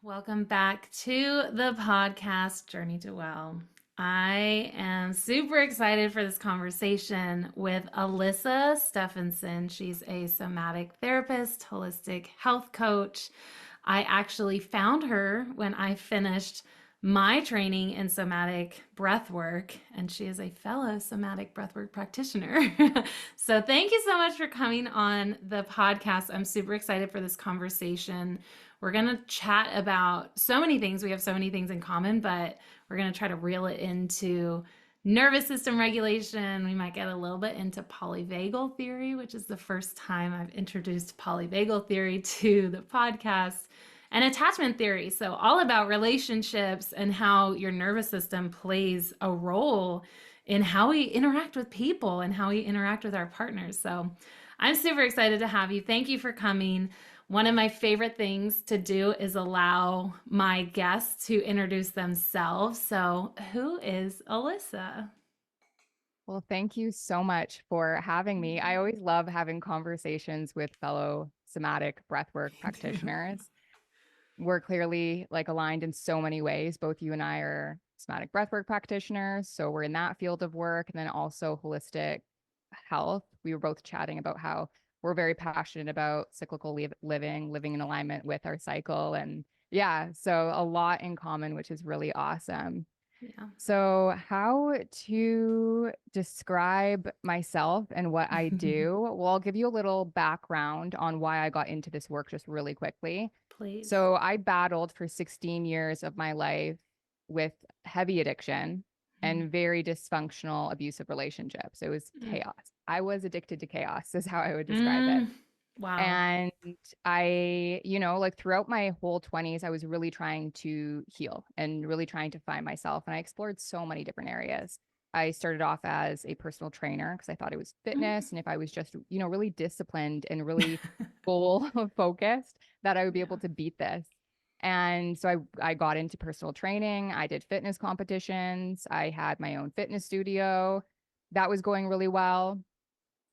Welcome back to the podcast Journey to Well. I am super excited for this conversation with Alyssa Stephanson. She's a somatic therapist, holistic health coach. I actually found her when I finished my training in somatic breathwork, and she is a fellow somatic breathwork practitioner. So, thank you so much for coming on the podcast. I'm super excited for this conversation. We're going to chat about so many things. We have so many things in common, but we're going to try to reel it into nervous system regulation. We might get a little bit into polyvagal theory, which is the first time I've introduced polyvagal theory to the podcast, and attachment theory. So, all about relationships and how your nervous system plays a role in how we interact with people and how we interact with our partners. So, I'm super excited to have you. Thank you for coming. One of my favorite things to do is allow my guests to introduce themselves. So, who is Alyssa? Well, thank you so much for having me. I always love having conversations with fellow somatic breathwork practitioners. We're clearly aligned in so many ways. Both you and I are somatic breathwork practitioners. So we're in that field of work. And then also holistic health. We were both chatting about how we're very passionate about cyclical living in alignment with our cycle. And yeah, so a lot in common, which is really awesome. Yeah. So, how to describe myself and what I do? Well, I'll give you a little background on why I got into this work just really quickly. Please. So, I battled for 16 years of my life with heavy addiction and very dysfunctional abusive relationships. It was Mm. chaos. I was addicted to chaos, is how I would describe it. Mm. Wow. And throughout my whole 20s, I was really trying to heal and really trying to find myself. And I explored so many different areas. I started off as a personal trainer because I thought it was Mm. fitness. And if I was just, really disciplined and really goal focused, that I would be able Yeah. to beat this. And so I got into personal training. I did fitness competitions. I had my own fitness studio. That was going really well,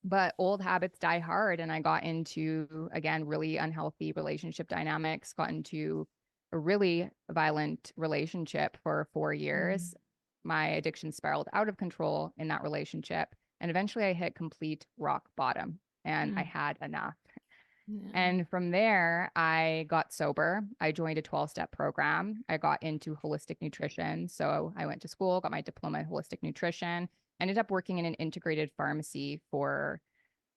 but old habits die hard. And I got into, again, really unhealthy relationship dynamics, got into a really violent relationship for 4 years. Mm. My addiction spiraled out of control in that relationship. And eventually I hit complete rock bottom and I Mm. had enough. Yeah. And from there, I got sober. I joined a 12-step program. I got into holistic nutrition. So I went to school, got my diploma in holistic nutrition, ended up working in an integrated pharmacy for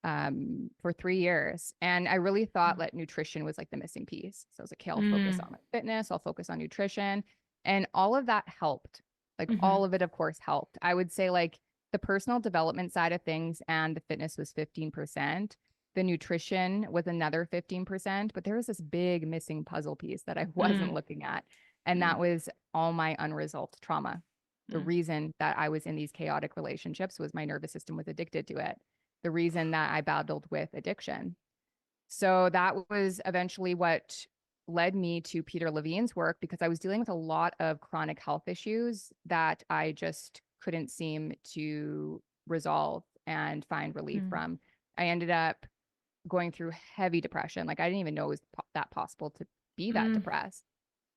3 years. And I really thought that nutrition was like the missing piece. So I was like, okay, I'll focus Mm. on my fitness, I'll focus on nutrition. And all of that helped. Like Mm-hmm. all of it, of course, helped. I would say like the personal development side of things and the fitness was 15%. The nutrition was another 15%, but there was this big missing puzzle piece that I wasn't Mm. looking at. And Mm. that was all my unresolved trauma. The Mm. reason that I was in these chaotic relationships was my nervous system was addicted to it. The reason that I battled with addiction. So that was eventually what led me to Peter Levine's work because I was dealing with a lot of chronic health issues that I just couldn't seem to resolve and find relief Mm. from. I ended up going through heavy depression. Like I didn't even know it was that possible to be that Mm. depressed.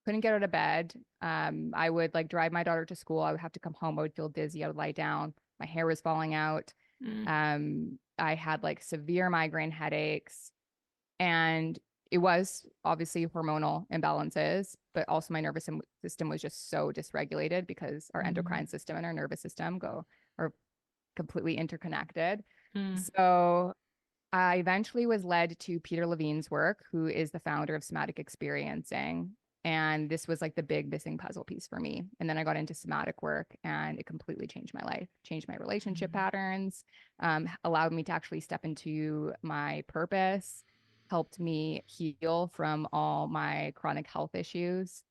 Couldn't get out of bed. I would like drive my daughter to school. I would have to come home. I would feel dizzy. I would lie down. My hair was falling out. Mm. I had like severe migraine headaches, and it was obviously hormonal imbalances, but also my system was just so dysregulated because our Mm. endocrine system and our nervous system are completely interconnected. Mm. So I eventually was led to Peter Levine's work, who is the founder of somatic experiencing. And this was like the big missing puzzle piece for me. And then I got into somatic work and it completely changed my life, changed my relationship patterns, allowed me to actually step into my purpose, helped me heal from all my chronic health issues.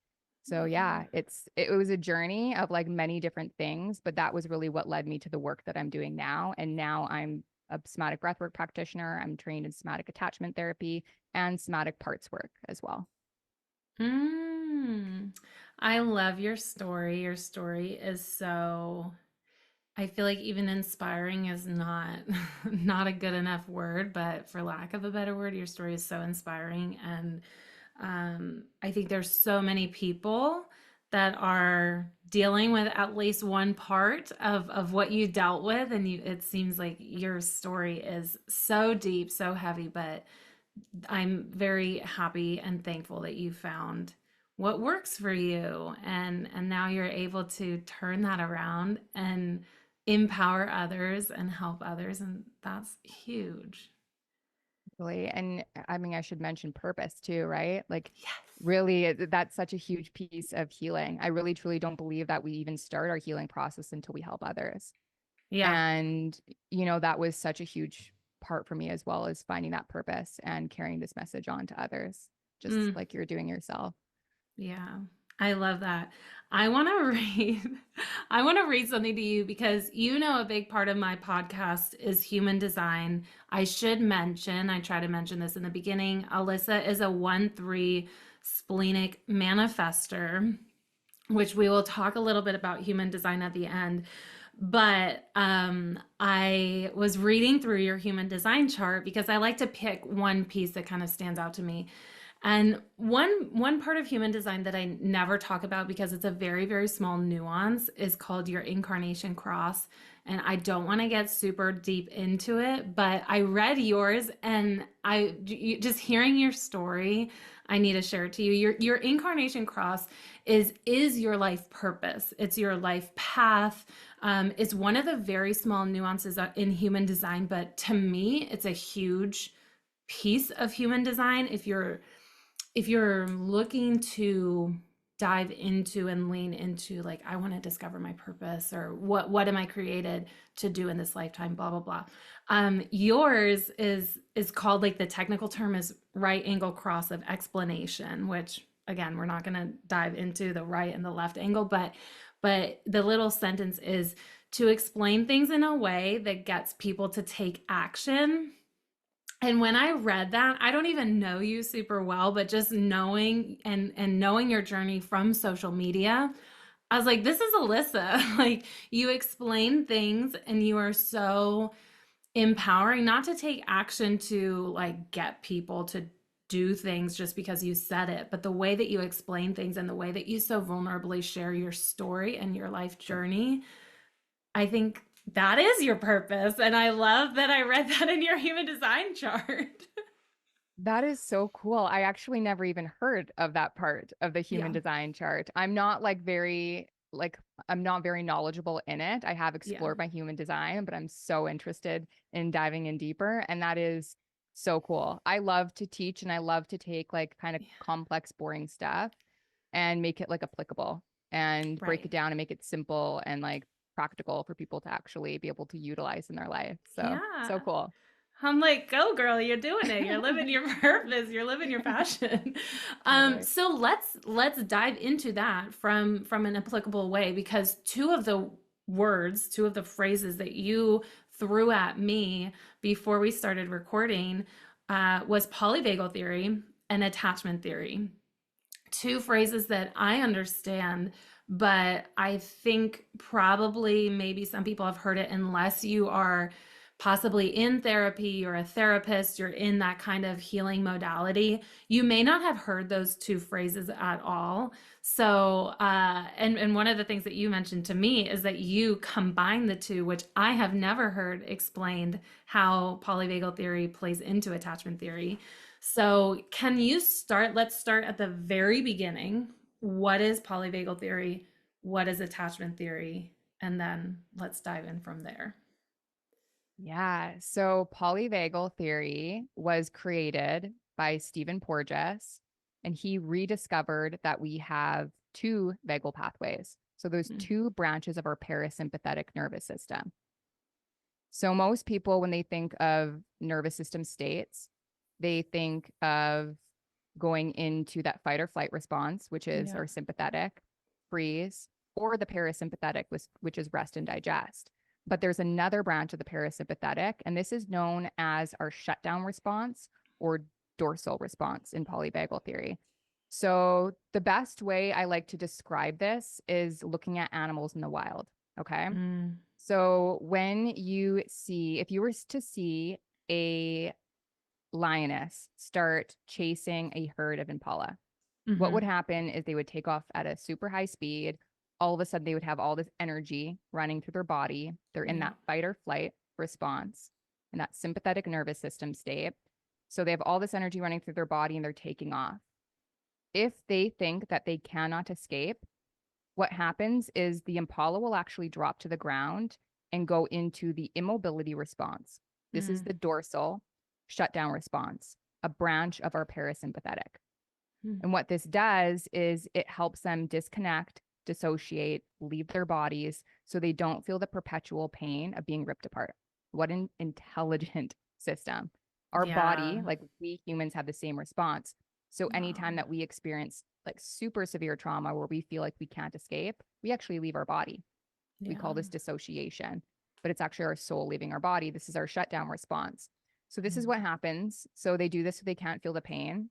So Yeah. yeah, it was a journey of like many different things, but that was really what led me to the work that I'm doing now. And now I'm a somatic breathwork practitioner. I'm trained in somatic attachment therapy and somatic parts work as well. Mm. I love your story. Your story is so, I feel like even inspiring is not not a good enough word, but for lack of a better word, your story is so inspiring. And I think there's so many people that are dealing with at least one part of what you dealt with, and it seems like your story is so deep, so heavy, but I'm very happy and thankful that you found what works for you, and now you're able to turn that around and empower others and help others, and that's huge. Really. And I mean, I should mention purpose too, right? Like, Yes. really, that's such a huge piece of healing. I really, truly don't believe that we even start our healing process until we help others. Yeah. And, that was such a huge part for me as well, as finding that purpose and carrying this message on to others, just Mm. like you're doing yourself. Yeah, I love that. I want to read I want to read something to you because a big part of my podcast is human design. I should mention, I try to mention this in the beginning, Alyssa is a 1-3 splenic manifester, which we will talk a little bit about human design at the end. But I was reading through your human design chart because I like to pick one piece that kind of stands out to me. And one part of human design that I never talk about because it's a very, very small nuance is called your incarnation cross. And I don't want to get super deep into it, but I read yours, and just hearing your story, I need to share it to you. Your incarnation cross is your life purpose. It's your life path. It's one of the very small nuances in human design, but to me, it's a huge piece of human design. If you're looking to dive into and lean into, like, I want to discover my purpose, or what am I created to do in this lifetime, blah blah blah. Yours is called, like, the technical term is right angle cross of explanation, which again, we're not going to dive into the right and the left angle, but the little sentence is to explain things in a way that gets people to take action. And when I read that, I don't even know you super well, but just knowing and knowing your journey from social media, I was like, this is Alyssa. Like, you explain things and you are so empowering, not to take action to, like, get people to do things just because you said it, but the way that you explain things and the way that you so vulnerably share your story and your life journey, I think that is your purpose. And I love that I read that in your human design chart. That is so cool. I actually never even heard of that part of the human Yeah. design chart. I'm not very knowledgeable in it. I have Yeah. explored my human design, but I'm so interested in diving in deeper. And that is so cool. I love to teach and I love to take like kind of Yeah. complex, boring stuff and make it like applicable and break Right. it down and make it simple and like practical for people to actually be able to utilize in their life. So, Yeah. so cool. I'm like, go girl, you're doing it. You're living your purpose. You're living your passion. Totally. So let's dive into that from an applicable way, because two of the phrases that you threw at me before we started recording was polyvagal theory and attachment theory. Two phrases that I understand, but I think probably maybe some people have heard it unless you are possibly in therapy, you're a therapist, you're in that kind of healing modality. You may not have heard those two phrases at all. So, and one of the things that you mentioned to me is that you combine the two, which I have never heard explained how polyvagal theory plays into attachment theory. So, can you start? Let's start at the very beginning. What is polyvagal theory? What is attachment theory? And then let's dive in from there. Yeah. So polyvagal theory was created by Stephen Porges, and he rediscovered that we have two vagal pathways. So there's Mm. two branches of our parasympathetic nervous system. So most people, when they think of nervous system states, they think of going into that fight or flight response, which is Yeah. our sympathetic, freeze, or the parasympathetic, which is rest and digest. But there's another branch of the parasympathetic, and this is known as our shutdown response or dorsal response in polyvagal theory. So the best way I like to describe this is looking at animals in the wild. Okay. Mm. So if you were to see a lioness start chasing a herd of impala, what would Mm-hmm. happen is they would take off at a super high speed. All of a sudden, they would have all this energy running through their body. They're in Yeah. that fight or flight response, in that sympathetic nervous system state. So they have all this energy running through their body and they're taking off. If they think that they cannot escape, what happens is the impala will actually drop to the ground and go into the immobility response. This is Mm. the dorsal shutdown response, a branch of our parasympathetic. Mm. And what this does is it helps them disconnect, dissociate, leave their bodies so they don't feel the perpetual pain of being ripped apart. What an intelligent system. Our Yeah. body, like we humans, have the same response. So anytime Wow. that we experience like super severe trauma where we feel like we can't escape, we actually leave our body. We call Yeah. this dissociation, but it's actually our soul leaving our body. This is our shutdown response. So this is Mm. what happens. So they do this so they can't feel the pain.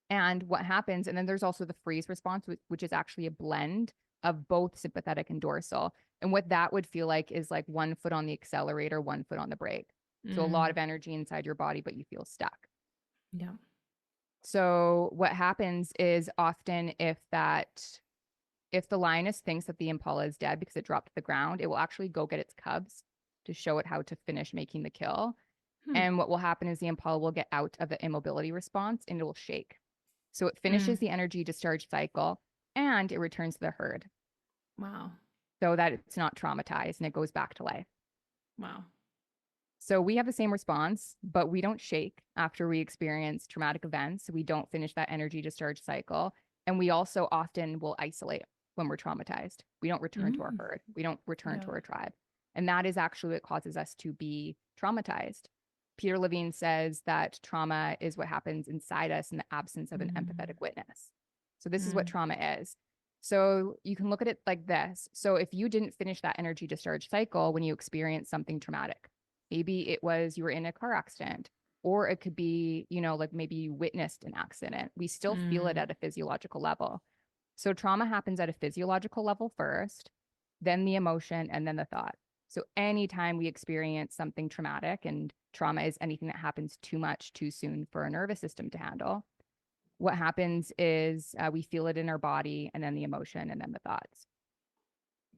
And what happens, and then there's also the freeze response, which is actually a blend of both sympathetic and dorsal. And what that would feel like is like one foot on the accelerator, one foot on the brake. So a lot Mm. of energy inside your body, but you feel stuck. Yeah. So what happens is often if the lioness thinks that the impala is dead because it dropped to the ground, it will actually go get its cubs to show it how to finish making the kill. Hmm. And what will happen is the impala will get out of the immobility response and it will shake. So it Mm. finishes the energy discharge cycle and it returns to the herd Wow. so that it's not traumatized and it goes back to life. Wow. So we have the same response, but we don't shake after we experience traumatic events. We don't finish that energy discharge cycle. And we also often will isolate when we're traumatized. We don't return to our Mm. herd. We don't return Yeah. to our tribe. And that is actually what causes us to be traumatized. Peter Levine says that trauma is what happens inside us in the absence of an Mm. empathetic witness. So this is what Mm. trauma is. So you can look at it like this. So if you didn't finish that energy discharge cycle when you experience something traumatic, maybe it was you were in a car accident, or it could be, like maybe you witnessed an accident. We still feel it Mm. at a physiological level. So trauma happens at a physiological level first, then the emotion, and then the thought. So anytime we experience something traumatic, and trauma is anything that happens too much too soon for our nervous system to handle, what happens is we feel it in our body, and then the emotion, and then the thoughts.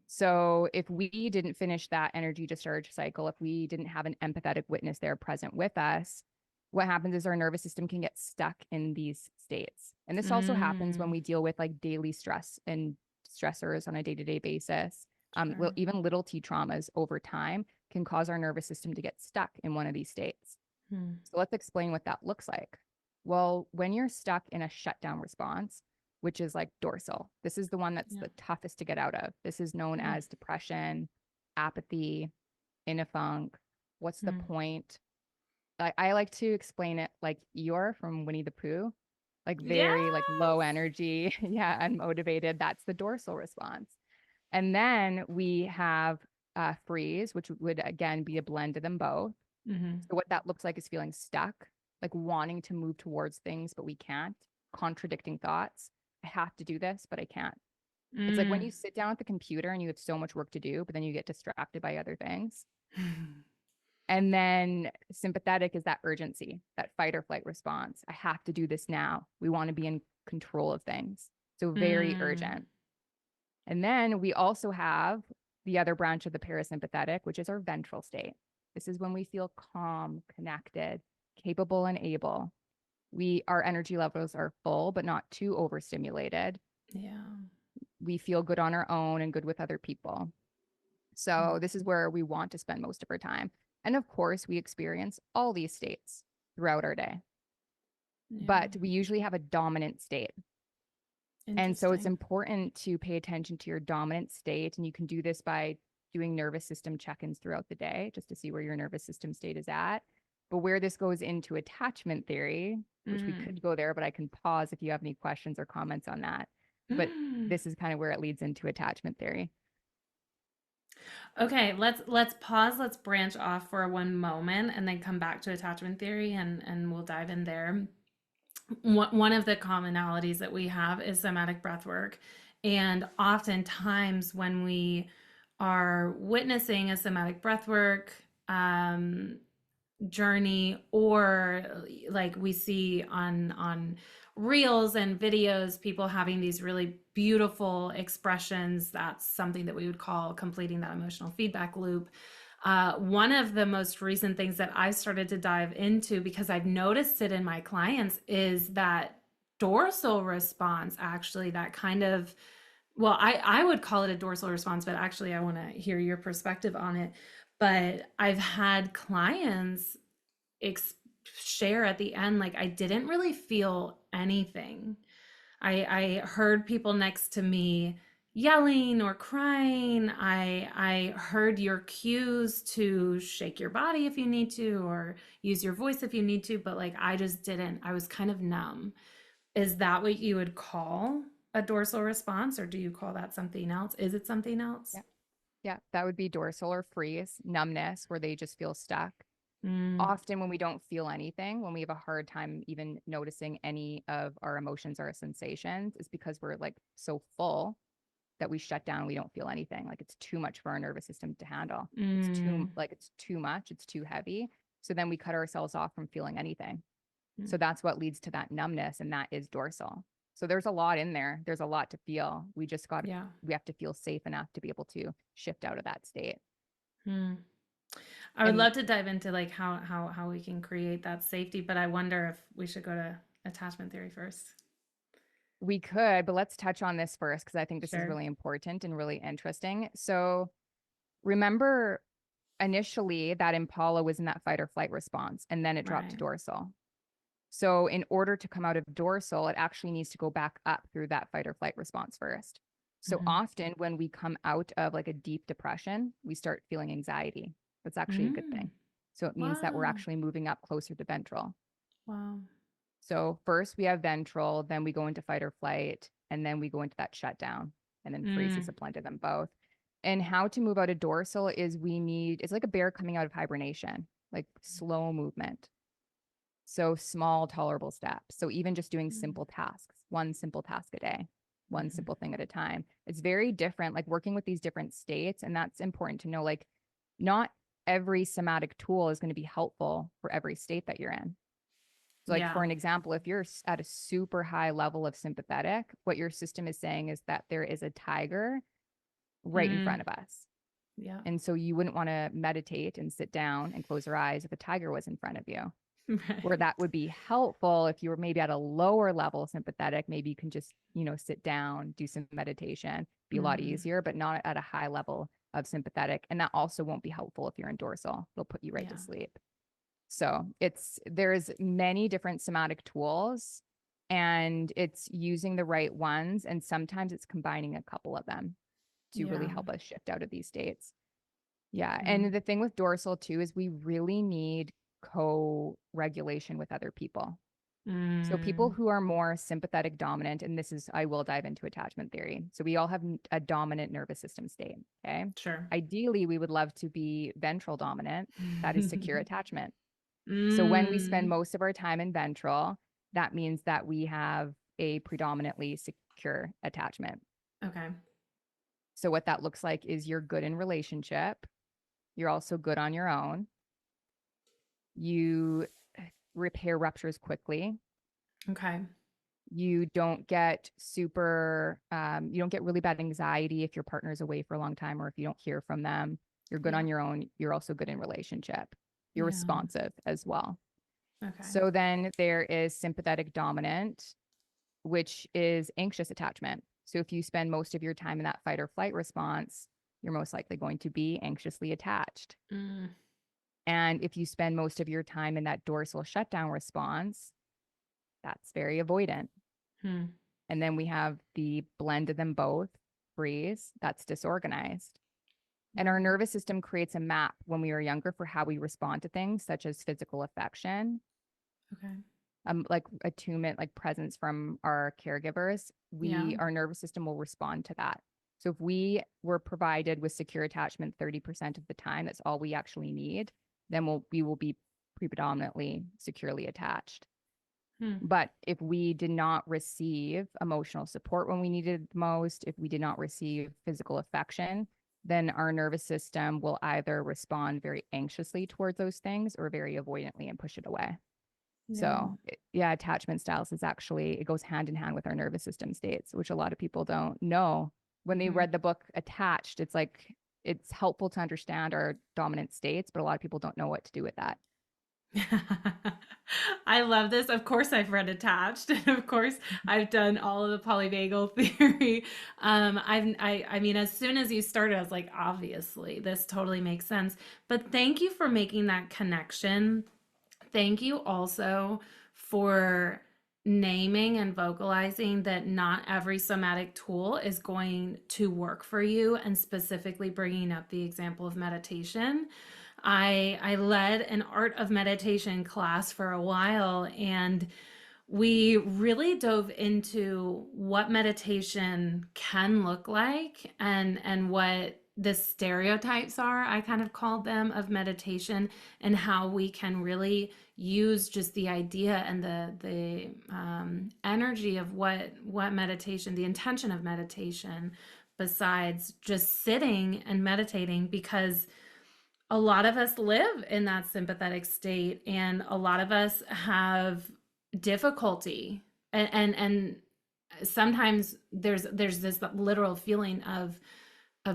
So if we didn't finish that energy discharge cycle, if we didn't have an empathetic witness there present with us, what happens is our nervous system can get stuck in these states. And this also happens when Mm. we deal with like daily stress and stressors on a day-to-day basis. Sure. Even little t traumas over time can cause our nervous system to get stuck in one of these states. Mm. So let's explain what that looks like. Well, when you're stuck in a shutdown response, which is like dorsal, this is the one that's Yeah. the toughest to get out of. This is known Mm. as depression, apathy, in a funk. What's the Mm. point? I like to explain it like Eeyore from Winnie the Pooh, like very like low Yes. energy, yeah, unmotivated. That's the dorsal response. And then we have freeze, which would again be a blend of them both. Mm-hmm. So what that looks like is feeling stuck, like wanting to move towards things, but we can't, contradicting thoughts. I have to do this, but I can't. It's like when Mm. you sit down at the computer and you have so much work to do, but then you get distracted by other things. And then sympathetic is that urgency, that fight or flight response. I have to do this now. We want to be in control of things. So very Mm. urgent. And then we also have the other branch of the parasympathetic, which is our ventral state. This is when we feel calm, connected, capable, and able. Our energy levels are full, but not too overstimulated. Yeah. We feel good on our own and good with other people. So Mm. this is where we want to spend most of our time. And of course, we experience all these states throughout our day, Yeah. but we usually have a dominant state. And so it's Interesting. important to pay attention to your dominant state. And you can do this by doing nervous system check-ins throughout the day, just to see where your nervous system state is at. But where this goes into attachment theory, which we Mm. could go there, but I can pause if you have any questions or comments on that. But Mm. this is kind of where it leads into attachment theory. Okay, let's pause. Let's branch off for one moment and then come back to attachment theory and we'll dive in there. One of the commonalities that we have is somatic breath work. And oftentimes when we are witnessing a somatic breath work, journey, or like we see on reels and videos, people having these really beautiful expressions. That's something that we would call completing that emotional feedback loop. One of the most recent things that I started to dive into, because I've noticed it in my clients, is that dorsal response, actually, that kind of, well, I would call it a dorsal response, but actually I want to hear your perspective on it. But I've had clients ex- share at the end, like, I didn't really feel anything. I heard people next to me yelling or crying. I heard your cues to shake your body if you need to, or use your voice if you need to, but like I just didn't. I was kind of numb. Is that what you would call a dorsal response, or do you call that something else? Is it something else? Yeah. Yeah. That would be dorsal or freeze, numbness, where they just feel stuck. Mm, Often when we don't feel anything, when we have a hard time even noticing any of our emotions or sensations, is because we're like so full that we shut down. We don't feel anything. Like it's too much for our nervous system to handle. mm, It's too much. It's too heavy. So then we cut ourselves off from feeling anything. mm. So that's what leads to that numbness, and that is dorsal. So there's a lot in there. There's a lot to feel. Yeah. We have to feel safe enough to be able to shift out of that state. Hmm. I would And love to dive into like how we can create that safety, but I wonder if we should go to attachment theory first. we could, but let's touch on this first because I think this is Sure. really important and really interesting. So remember initially that Impala was in that fight or flight response, and then it dropped to Right. dorsal. So in order to come out of dorsal, it actually needs to go back up through that fight or flight response first. So Mm-hmm. often when we come out of like a deep depression, we start feeling anxiety. That's actually a good Mm. thing. So it means that we're Wow. actually moving up closer to ventral. Wow. So first we have ventral, then we go into fight or flight, and then we go into that shutdown, and then freeze is Mm. a blend of them both. And how to move out of dorsal is it's like a bear coming out of hibernation, like slow movement. So small, tolerable steps. So even just doing Mm. simple tasks, one simple task a day, one Mm-hmm. simple thing at a time. It's very different, like working with these different states. And that's important to know. Like, not every somatic tool is going to be helpful for every state that you're in. So, like, Yeah. for an example, if you're at a super high level of sympathetic, what your system is saying is that there is a tiger right in front Mm. of us. Yeah. And so you wouldn't want to meditate and sit down and close your eyes if a tiger was in front of you. Where Right. that would be helpful if you were maybe at a lower level sympathetic, maybe you can just, sit down, do some meditation, be a lot Mm. easier, but not at a high level of sympathetic. And that also won't be helpful if you're in dorsal. They'll put you right to Yeah. sleep. So there's many different somatic tools, and it's using the right ones. And sometimes it's combining a couple of them to really Yeah. help us shift out of these states. Yeah. Mm. And the thing with dorsal too is we really need co-regulation with other people. So people Mm. who are more sympathetic dominant, and I will dive into attachment theory. So we all have a dominant nervous system state. Okay. Sure. Ideally, we would love to be ventral dominant. That is secure attachment. So when we spend Mm. most of our time in ventral, that means that we have a predominantly secure attachment. Okay. So what that looks like is you're good in relationship. You're also good on your own. You repair ruptures quickly. Okay. You don't get really bad anxiety if your partner's away for a long time or if you don't hear from them. You're good Yeah. on your own. You're also good in relationship. You're Yeah. responsive as well. Okay. So then there is sympathetic dominant, which is anxious attachment. So if you spend most of your time in that fight or flight response, you're most likely going to be anxiously attached. Mm. And if you spend most of your time in that dorsal shutdown response, that's very avoidant. Hmm. And then we have the blend of them both, freeze, that's disorganized. And our Right. nervous system creates a map when we are younger for how we respond to things, such as physical affection, Okay. like attunement, like presence from our caregivers. Yeah. Our nervous system will respond to that. So if we were provided with secure attachment 30% of the time, that's all we actually need, then we will be predominantly securely attached. Hmm. But if we did not receive emotional support when we needed it the most, if we did not receive physical affection, then our nervous system will either respond very anxiously towards those things or very avoidantly and push it away. Yeah. So yeah, attachment styles is actually, it goes hand in hand with our nervous system states, which a lot of people don't know. When they Mhm. read the book Attached, it's like, it's helpful to understand our dominant states, but a lot of people don't know what to do with that. I love this. Of course, I've read Attached, and of course, I've done all of the polyvagal theory. I mean, as soon as you started, I was like, obviously, this totally makes sense. But thank you for making that connection. Thank you also for naming and vocalizing that not every somatic tool is going to work for you, and specifically bringing up the example of meditation. I led an art of meditation class for a while, and we really dove into what meditation can look like, and what the stereotypes are, I kind of called them, of meditation, and how we can really use just the idea and the energy of what meditation, the intention of meditation, besides just sitting and meditating. Because a lot of us live in that sympathetic state, and a lot of us have difficulty, and sometimes there's this literal feeling of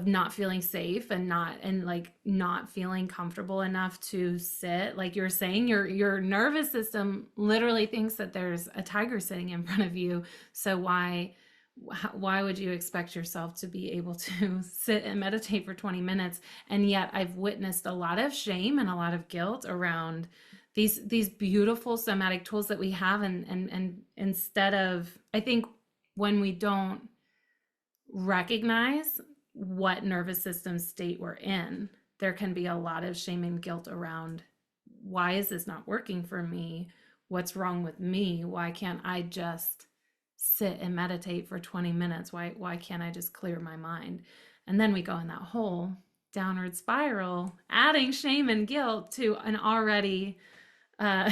not feeling safe, and like not feeling comfortable enough to sit. Like you're saying, your nervous system literally thinks that there's a tiger sitting in front of you. So why would you expect yourself to be able to sit and meditate for 20 minutes? And yet I've witnessed a lot of shame and a lot of guilt around these beautiful somatic tools that we have, and instead of, I think, when we don't recognize what nervous system state we're in, there can be a lot of shame and guilt around, why is this not working for me? What's wrong with me? Why can't I just sit and meditate for 20 minutes? Why can't I just clear my mind? And then we go in that whole downward spiral, adding shame and guilt to an already uh,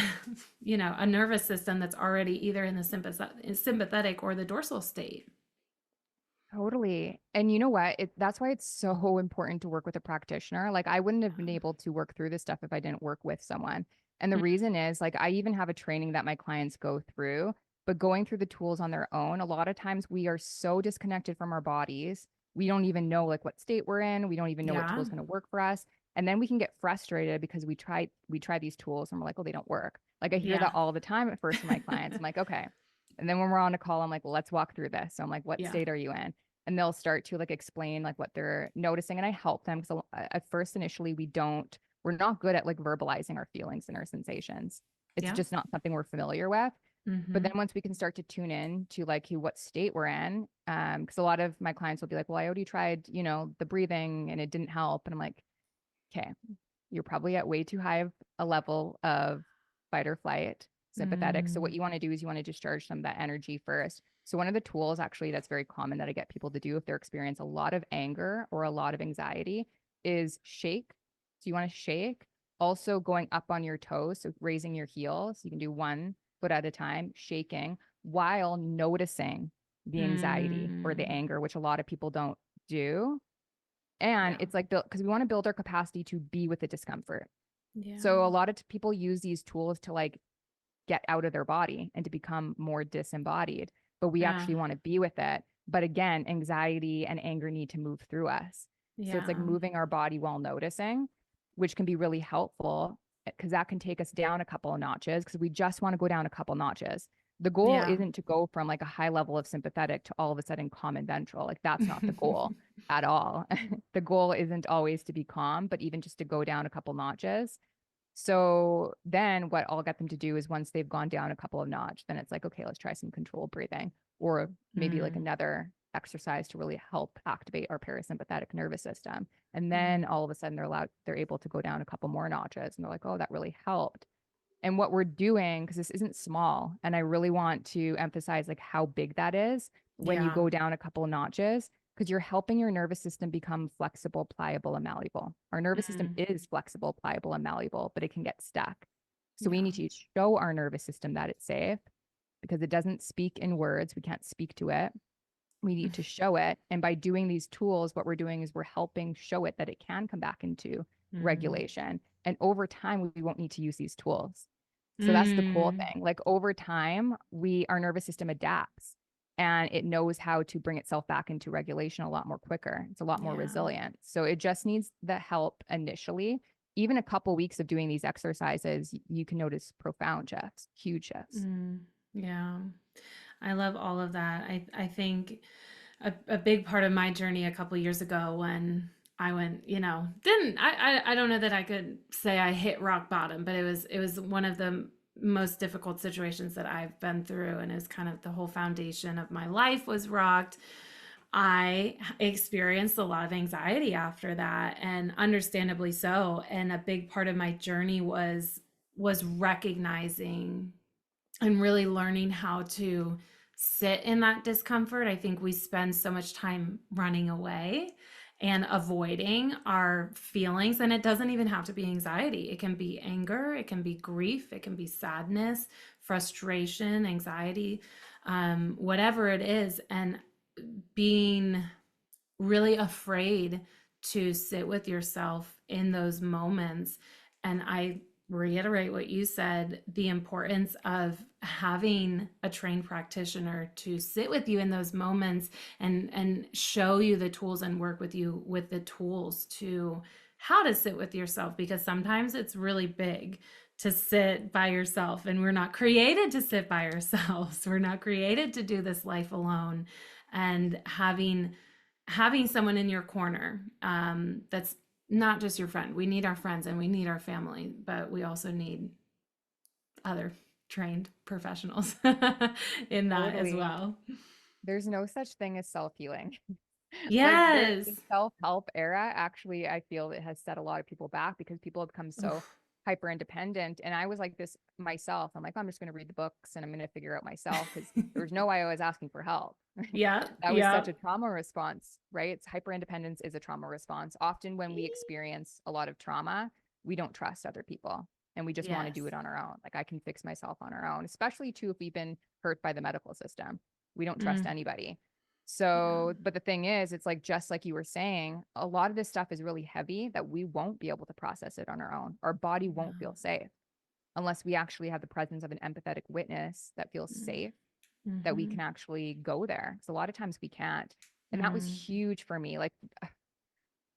a nervous system that's already either in the sympathetic or the dorsal state. Totally. And you know what? That's why it's so important to work with a practitioner. Like, I wouldn't have been able to work through this stuff if I didn't work with someone. And the reason is, like, I even have a training that my clients go through, but going through the tools on their own, a lot of times we are so disconnected from our bodies. We don't even know like what state we're in. We don't even know what tool Yeah. is going to work for us. And then we can get frustrated because we try these tools and we're like, oh, they don't work. Like, I hear Yeah. that all the time at first from my clients. I'm like, okay. And then when we're on a call, I'm like, well, let's walk through this. So I'm like, what Yeah. state are you in? And they'll start to like explain like what they're noticing, and I help them because at first initially we're not good at like verbalizing our feelings and our sensations. It's Yeah. just not something we're familiar with. But Mm-hmm. then once we can start to tune in to like what state we're in, because a lot of my clients will be like, well, I already tried, the breathing and it didn't help, and I'm like, okay, you're probably at way too high of a level of fight or flight, sympathetic. So what Mm. you want to do is you want to discharge some of that energy first. So one of the tools actually that's very common that I get people to do if they're experiencing a lot of anger or a lot of anxiety is shake. So you want to shake, also going up on your toes, so raising your heels. You can do one foot at a time, shaking while noticing the anxiety or the Mm. anger, which a lot of people don't do. And Yeah. it's like, because we want to build our capacity to be with the discomfort. So a Yeah. lot of people use these tools to like get out of their body and to become more disembodied, but we Yeah. actually want to be with it. But again, anxiety and anger need to move through us. So it's like Yeah. moving our body while noticing, which can be really helpful because that can take us down a couple of notches because we just want to go down a couple notches. The goal Yeah. isn't to go from like a high level of sympathetic to all of a sudden calm and ventral. Like, that's not the goal at all. The goal isn't always to be calm, but even just to go down a couple notches. So then what I'll get them to do is once they've gone down a couple of notch, then it's like, okay, let's try some controlled breathing or maybe like Mm. another exercise to really help activate our parasympathetic nervous system. And Yeah. then all of a sudden they're able to go down a couple more notches and they're like, oh, that really helped. And what we're doing, because this isn't small, and I really want to emphasize like how big that is when you Yeah. go down a couple of notches, because you're helping your nervous system become flexible, pliable, and malleable. Our nervous system Mm. is flexible, pliable, and malleable, but it can get stuck. So we Yeah. need to show our nervous system that it's safe because it doesn't speak in words. We can't speak to it. We need to show it. And by doing these tools, what we're doing is we're helping show it that it can come back into Mm. regulation. And over time, we won't need to use these tools. So that's the cool Mm. thing. Like over time, our nervous system adapts and it knows how to bring itself back into regulation a lot more quicker. It's a lot more Yeah. resilient. So it just needs the help initially. Even a couple weeks of doing these exercises, you can notice profound shifts, huge shifts. Mm. Yeah. I love all of that. I think a big part of my journey a couple years ago when I went, didn't I don't know that I could say I hit rock bottom, but it was one of the most difficult situations that I've been through, and it was kind of the whole foundation of my life was rocked. I experienced a lot of anxiety after that, and understandably so. And a big part of my journey was recognizing and really learning how to sit in that discomfort. I think we spend so much time running away and avoiding our feelings. And it doesn't even have to be anxiety, it can be anger, it can be grief, it can be sadness, frustration, anxiety, whatever it is. And being really afraid to sit with yourself in those moments. And I reiterate what you said, the importance of having a trained practitioner to sit with you in those moments and show you the tools and work with you with the tools to how to sit with yourself, because sometimes it's really big to sit by yourself, and we're not created to sit by ourselves. We're not created to do this life alone. And having someone in your corner, that's not just your friend. We need our friends and we need our family, but we also need other trained professionals in that as Totally. well. There's no such thing as self-healing. Like Yes. the self-help era, actually, I feel it has set a lot of people back because people have become so Oof. hyper independent. And I was like this myself. I'm like, I'm just going to read the books and I'm going to figure out myself because there was no way I was asking for help. Yep. That was such a Yep. trauma response, right? It's hyper independence is a trauma response. Often when we experience a lot of trauma, we don't trust other people and we just want to Yes. do it on our own. Like I can fix myself on our own, especially too if we've been hurt by the medical system. We don't trust Mm. anybody. Yeah. So, but the thing is, it's like just like you were saying, a lot of this stuff is really heavy that we won't be able to process it on our own. Our body won't Yeah. feel safe unless we actually have the presence of an empathetic witness that feels Mm. safe, that we Mm-hmm. can actually go there. Because a lot of times we can't. And that was Mm. huge for me. Like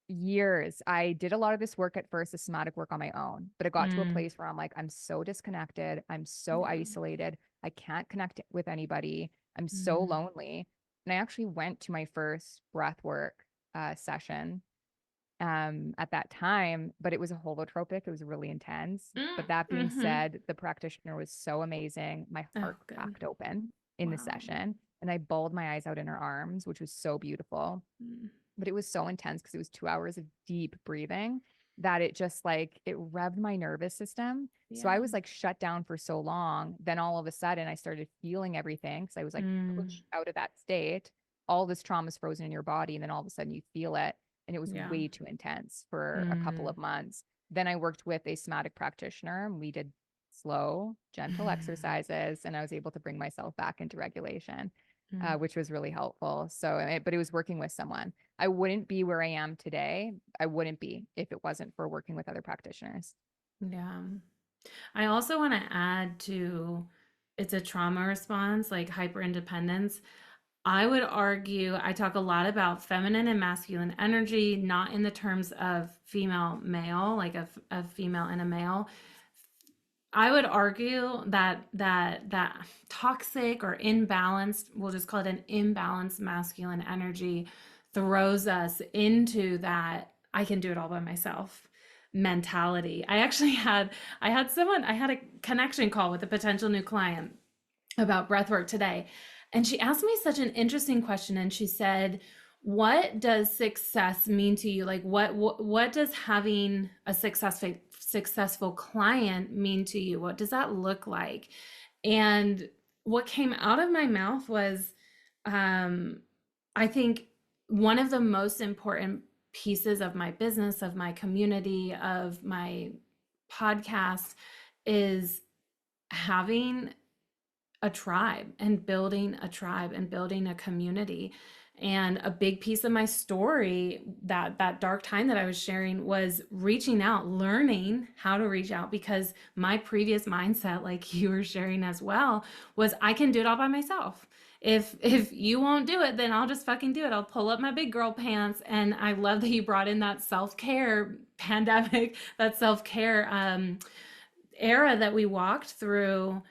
years, I did a lot of this work at first, the somatic work on my own, but it got to a Mm. place where I'm like, I'm so disconnected. I'm so Yeah. isolated. I can't connect with anybody. I'm so Mm. lonely. And I actually went to my first breath work session at that time, but it was a holotropic. It was really intense. But Mm. that being Mm-hmm. said, the practitioner was so amazing. My Oh, heart good. cracked open in the Wow. session and I bawled my eyes out in her arms, which was so beautiful. Mm. But it was so intense because it was 2 hours of deep breathing that it just like it revved my nervous system. So I Yeah. was like shut down for so long. Then all of a sudden I started feeling everything because I was like Mm. pushed out of that state. All this trauma is frozen in your body. And then all of a sudden you feel it. And it was Yeah. way too intense for a couple Mm. of months. Then I worked with a somatic practitioner and we did slow, gentle exercises. And I was able to bring myself back into regulation, Mm. which was really helpful. So, but it was working with someone. I wouldn't be where I am today. I wouldn't be if it wasn't for working with other practitioners. Yeah. I also want to add to it's a trauma response, like hyper independence. I would argue, I talk a lot about feminine and masculine energy, not in the terms of female male, like a female and a male. I would argue that toxic or imbalanced, we'll just call it an imbalanced masculine energy, throws us into that I can do it all by myself mentality. I had a connection call with a potential new client about breathwork today. And she asked me such an interesting question. And she said, what does success mean to you? Like what does having a successful client mean to you? What does that look like? And what came out of my mouth was, um, I think one of the most important pieces of my business, of my community, of my podcast is having a tribe and building a tribe and building a community. And a big piece of my story, that dark time that I was sharing, was reaching out, learning how to reach out, because my previous mindset, like you were sharing as well, was I can do it all by myself. If you won't do it, then I'll just fucking do it. I'll pull up my big girl pants. And I love that you brought in that self-care pandemic, that self-care era that we walked through.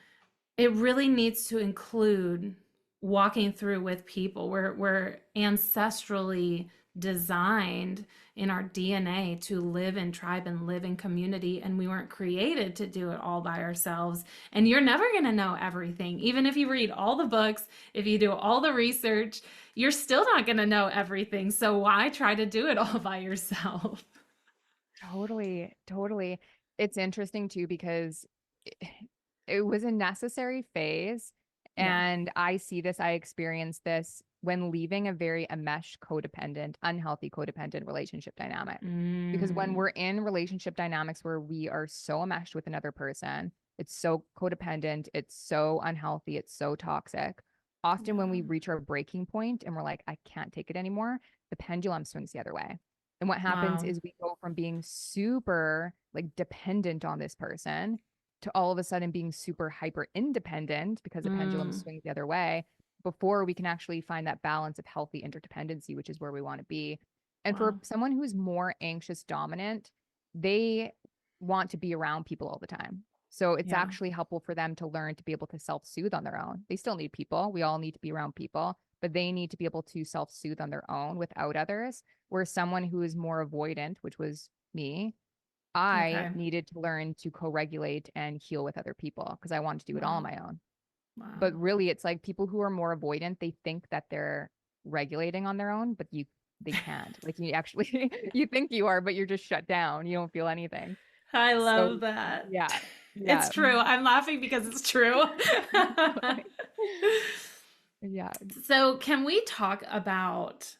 It really needs to include walking through with people. We're ancestrally designed in our DNA to live in tribe and live in community, and we weren't created to do it all by ourselves. And you're never going to know everything. Even if you read all the books, if you do all the research, you're still not going to know everything. So why try to do it all by yourself? Totally, totally. It's interesting too because it, it was a necessary phase. Yeah. And I experienced this when leaving a very enmeshed, codependent, unhealthy codependent relationship dynamic. Because when Mm, we're in relationship dynamics where we are so enmeshed with another person, it's so codependent, it's so unhealthy, it's so toxic. Often when we yeah. reach our breaking point and we're like, I can't take it anymore, the pendulum swings the other way. And what happens Wow. is we go from being super like dependent on this person to all of a sudden being super hyper independent because the pendulum Mm, swings the other way before we can actually find that balance of healthy interdependency, which is where we want to be. And for wow. someone who's more anxious dominant, they want to be around people all the time. So it's Yeah. actually helpful for them to learn to be able to self soothe on their own. They still need people. We all need to be around people, but they need to be able to self soothe on their own without others. Where someone who is more avoidant, which was me, I Okay. needed to learn to co regulate and heal with other people because I wanted to do it all on Wow. my own. Wow. But really, it's like people who are more avoidant, they think that they're regulating on their own, but they can't. Like you actually, you think you are, but you're just shut down. You don't feel anything. I So love that. yeah, It's yeah. true. I'm laughing because it's true. Yeah. So, can we talk about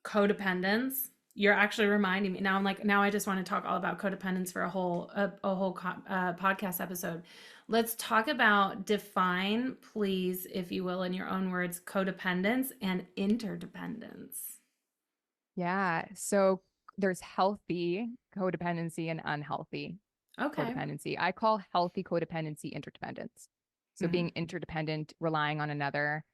codependence? You're actually reminding me now. I'm like, now I just want to talk all about codependence for a whole podcast episode. Let's talk about, define, please, if you will, in your own words, codependence and interdependence. Yeah. So there's healthy codependency and unhealthy Okay. codependency. I call healthy codependency interdependence. So Mm-hmm. being interdependent, relying on another,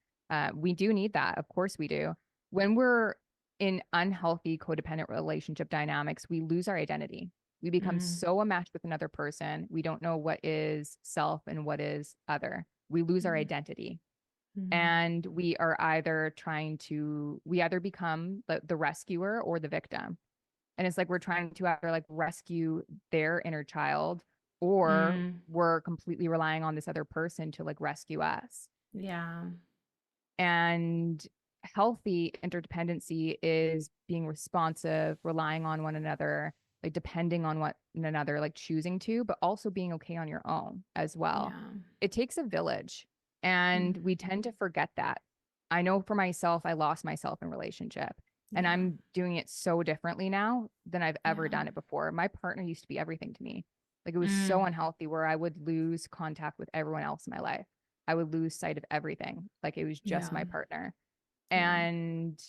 we do need that. Of course we do. When we're in unhealthy codependent relationship dynamics, we lose our identity. We become Mm-hmm. so enmeshed with another person. We don't know what is self and what is other. We lose our identity. Mm-hmm. And we either become the rescuer or the victim. And it's like we're trying to either like rescue their inner child or Mm, we're completely relying on this other person to like rescue us. yeah. And healthy interdependency is being responsive, relying on one another, like depending on one another, like choosing to, but also being okay on your own as well. Yeah. It takes a village, and Mm, we tend to forget that. I know for myself, I lost myself in relationship, and yeah. I'm doing it so differently now than I've ever Yeah. done it before. My partner used to be everything to me. Like it was so Mm, unhealthy where I would lose contact with everyone else in my life. I would lose sight of everything. Like it was just yeah. my partner. Yeah. And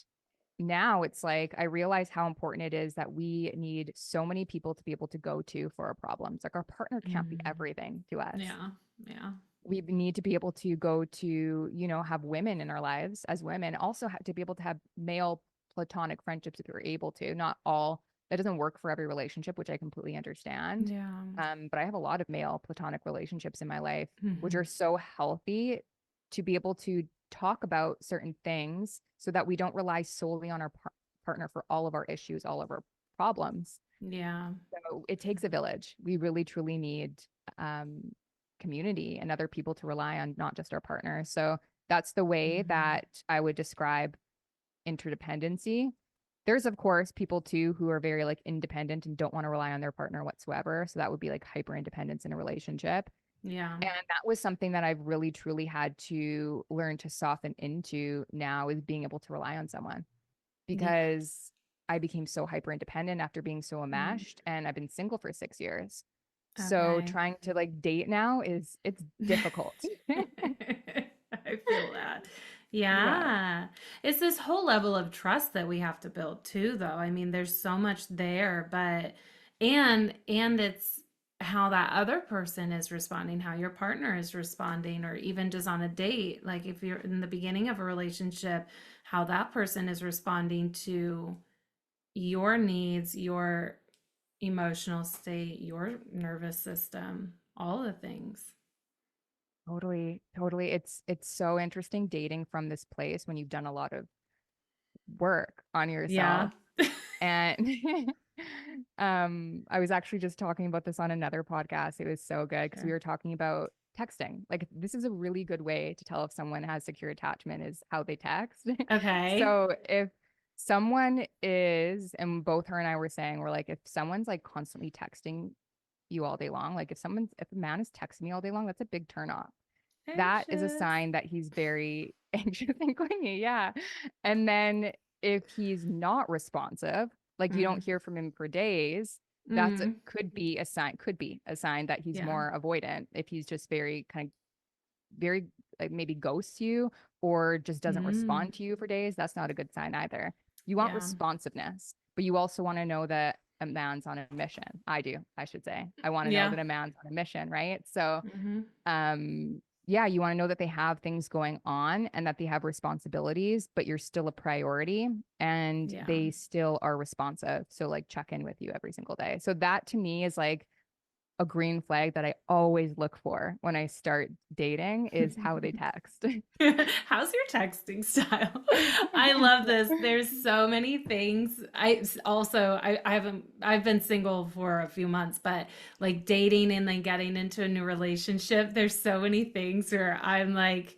now it's like I realize how important it is that we need so many people to be able to go to for our problems. Like our partner can't be Mm, everything to us. yeah. Yeah. We need to be able to go to, have women in our lives as women, also to be able to have male platonic friendships if you're able to. Not all, that doesn't work for every relationship, which I completely understand. Yeah. But I have a lot of male platonic relationships in my life, which Hmm. are so healthy to be able to talk about certain things so that we don't rely solely on our partner for all of our issues, all of our problems. Yeah. So it takes a village. We really truly need um, community and other people to rely on, not just our partner. So that's the way Mm, that I would describe interdependency. There's, of course, people too who are very like independent and don't want to rely on their partner whatsoever. So that would be like hyper independence in a relationship. yeah. And that was something that I've really truly had to learn to soften into now is being able to rely on someone Yeah. because I became so hyper independent after being so Mm, enmeshed and I've been single for 6 years. So Okay. trying to like date now it's difficult. I feel that. Yeah, Yeah. It's this whole level of trust that we have to build too, though. I mean, there's so much there, but and it's how that other person is responding, how your partner is responding, or even just on a date. Like if you're in the beginning of a relationship, how that person is responding to your needs, your emotional state, your nervous system, all the things. totally, totally. It's so interesting dating from this place when you've done a lot of work on Yeah. yourself. And I was actually just talking about this on another podcast. It was so good because we Sure. were talking about texting. Like this is a really good way to tell if someone has secure attachment is how they text. Okay. So if someone is, and both her and I were saying, we're like, if someone's like constantly texting you all day long, like if a man is texting me all day long, that's a big turn off. That is a Anxious. sign that he's very anxious and clingy. Yeah. And then if he's not responsive, like you don't Mm. hear from him for days, that's Mm. could be a sign that he's Yeah. more avoidant. If he's just very kind of very like maybe ghosts you or just doesn't Mm. respond to you for days, that's not a good sign either. You want Yeah. responsiveness, but you also want to know that a man's on a mission. I do, I should say. I want to know Yeah. that a man's on a mission, right? So Hmm. yeah, you want to know that they have things going on and that they have responsibilities, but you're still a priority and Yeah. they still are responsive. So like check in with you every single day. So that to me is like a green flag that I always look for when I start dating is how they text. How's your texting style? I love this. There's so many things. I haven't I've been single for a few months, but like dating and then getting into a new relationship, there's so many things where I'm like,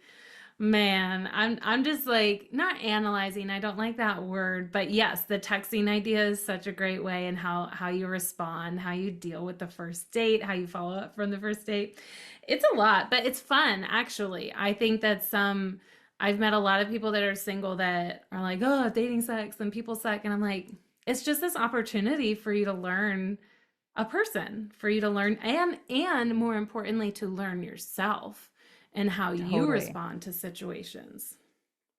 man, I'm just like not analyzing. I don't like that word, but yes, the texting idea is such a great way and how you respond, how you deal with the first date, how you follow up from the first date. It's a lot, but it's fun actually. I think that some I've met a lot of people that are single that are like, "Oh, dating sucks and people suck." And I'm like, it's just this opportunity for you to learn a person, for you to learn and more importantly to learn yourself and how you Totally. respond to situations.